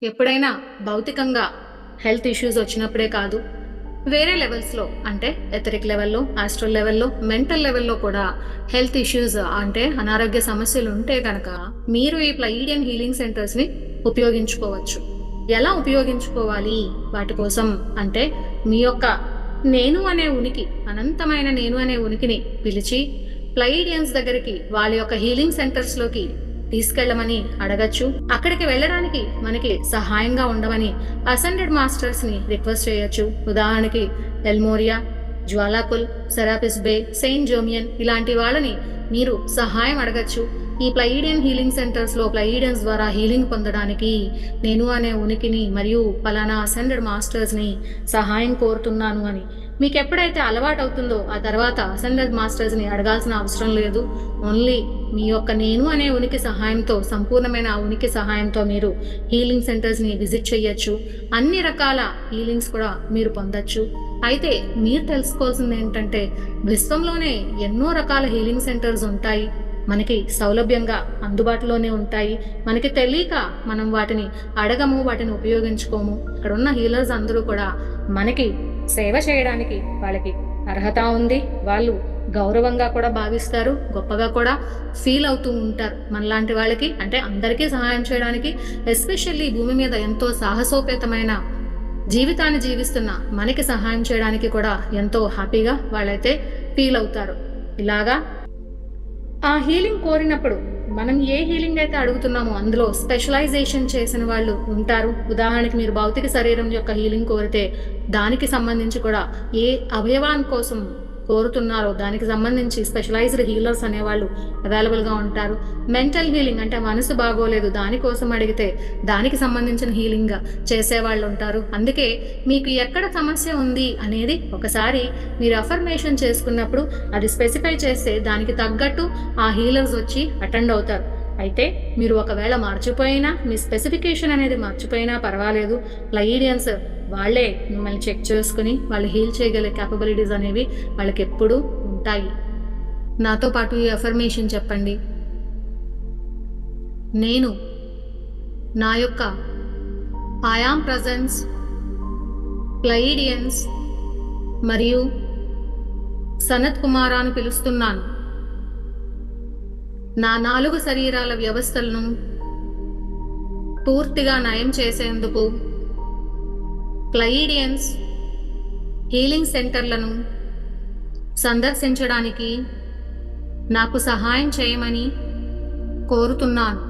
ఎప్పుడైనా భౌతికంగా health issues వచ్చినప్పుడే కాదు, వేరే లెవెల్స్‌లో అంటే ఎథరిక్ లెవెల్‌లో, ఆస్ట్రల్ లెవెల్‌లో, మెంటల్ లెవెల్‌లో కూడా హెల్త్ ఇష్యూస్ అంటే అనారోగ్య సమస్యలు ఉంటే గనక మీరు ఈ ప్లైడియన్ హీలింగ్ సెంటర్స్‌ని ఉపయోగించుకోవచ్చు. ఎలా ఉపయోగించుకోవాలి వాటి కోసం అంటే మీ యొక్క నేను అనే ఉనికి, అనంతమైన నేను అనే ఉనికిని పిలిచి ప్లైడియన్స్ దగ్గరికి వాళ్ళ యొక్క హీలింగ్ సెంటర్స్‌లోకి తీసుకెళ్ళమని అడగచ్చు. అక్కడికి వెళ్ళడానికి మనకి సహాయంగా ఉండమని అసెండెడ్ మాస్టర్స్ ని రిక్వెస్ట్ చేయొచ్చు. ఉదాహరణకి ఎల్మోరియా, జ్వాలాకుల్, సెరాపిస్ బే, సెయింట్ జోమియన్ ఇలాంటి వాళ్ళని మీరు సహాయం అడగచ్చు. ఈ ప్లైడియన్ హీలింగ్ సెంటర్స్ లో ప్లైడియన్స్ ద్వారా హీలింగ్ పొందడానికి నేను అనే ఉనికిని మరియు పలానా అసెండెడ్ మాస్టర్స్ ని సహాయం కోరుతున్నాను అని మీకు ఎప్పుడైతే అలవాటు అవుతుందో ఆ తర్వాత అసెండెడ్ మాస్టర్స్ ని అడగాల్సిన అవసరం లేదు. ఓన్లీ మీ యొక్క నేను అనే ఉనికి సహాయంతో, సంపూర్ణమైన ఆ ఉనికి సహాయంతో మీరు హీలింగ్ సెంటర్స్ ని విజిట్ చేయొచ్చు. అన్ని రకాల హీలింగ్స్ కూడా మీరు పొందొచ్చు. అయితే మీరు తెలుసుకోవాల్సింది ఏంటంటే విశ్వంలోనే ఎన్నో రకాల హీలింగ్ సెంటర్స్ ఉంటాయి. మనకి సౌలభ్యంగా అందుబాటులోనే ఉంటాయి. మనకి తెలియక మనం వాటిని అడగము, వాటిని ఉపయోగించుకోము. ఇక్కడ ఉన్న హీలర్స్ అందరూ కూడా మనకి సేవ చేయడానికి వాళ్ళకి అర్హత ఉంది. వాళ్ళు గౌరవంగా కూడా భావిస్తారు, గొప్పగా కూడా ఫీల్ అవుతూ ఉంటారు. మనలాంటి వాళ్ళకి అంటే అందరికీ సహాయం చేయడానికి, ఎస్పెషల్లీ భూమి మీద ఎంతో సాహసోపేతమైన జీవితాన్ని జీవిస్తున్న మనకి సహాయం చేయడానికి కూడా ఎంతో హ్యాపీగా వాళ్ళైతే ఫీల్ అవుతారు. ఇలాగా ఆ హీలింగ్ కోరినప్పుడు మనం ఏ హీలింగ్ అయితే అడుగుతున్నామో అందులో స్పెషలైజేషన్ చేసిన వాళ్ళు ఉంటారు. ఉదాహరణకి మీరు భౌతిక శరీరం యొక్క హీలింగ్ కోరితే దానికి సంబంధించి కూడా ఏ అవయవాని కోసం కోరుతున్నారో దానికి సంబంధించి స్పెషలైజ్డ్ హీలర్స్ అనేవాళ్ళు అవైలబుల్గా ఉంటారు. మెంటల్ హీలింగ్ అంటే మనసు బాగోలేదు దానికోసం అడిగితే దానికి సంబంధించిన హీలింగ్ చేసేవాళ్ళు ఉంటారు. అందుకే మీకు ఎక్కడ సమస్య ఉంది అనేది ఒకసారి మీరు అఫర్మేషన్ చేసుకున్నప్పుడు అది స్పెసిఫై చేస్తే దానికి తగ్గట్టు ఆ హీలర్స్ వచ్చి అటెండ్ అవుతారు. అయితే మీరు ఒకవేళ మర్చిపోయినా, మీ స్పెసిఫికేషన్ అనేది మర్చిపోయినా పర్వాలేదు, ప్లైడియన్స్ వాళ్ళే మిమ్మల్ని చెక్ చేసుకుని వాళ్ళు హీల్ చేయగలిగే క్యాపబిలిటీస్ అనేవి వాళ్ళకి ఎప్పుడూ ఉంటాయి. నాతో పాటు ఈ అఫర్మేషన్ చెప్పండి. నేను నా యొక్క ఆయామ్ ప్రజెన్స్, ప్లైడియన్స్ మరియు సనత్ కుమారాను పిలుస్తున్నాను. నా 4 శరీరాల వ్యవస్థలను పూర్తిగా నయం చేసేందుకు ప్లైడియన్స్ హీలింగ్ సెంటర్లను సందర్శించడానికి నాకు సహాయం చేయమని కోరుతున్నాను.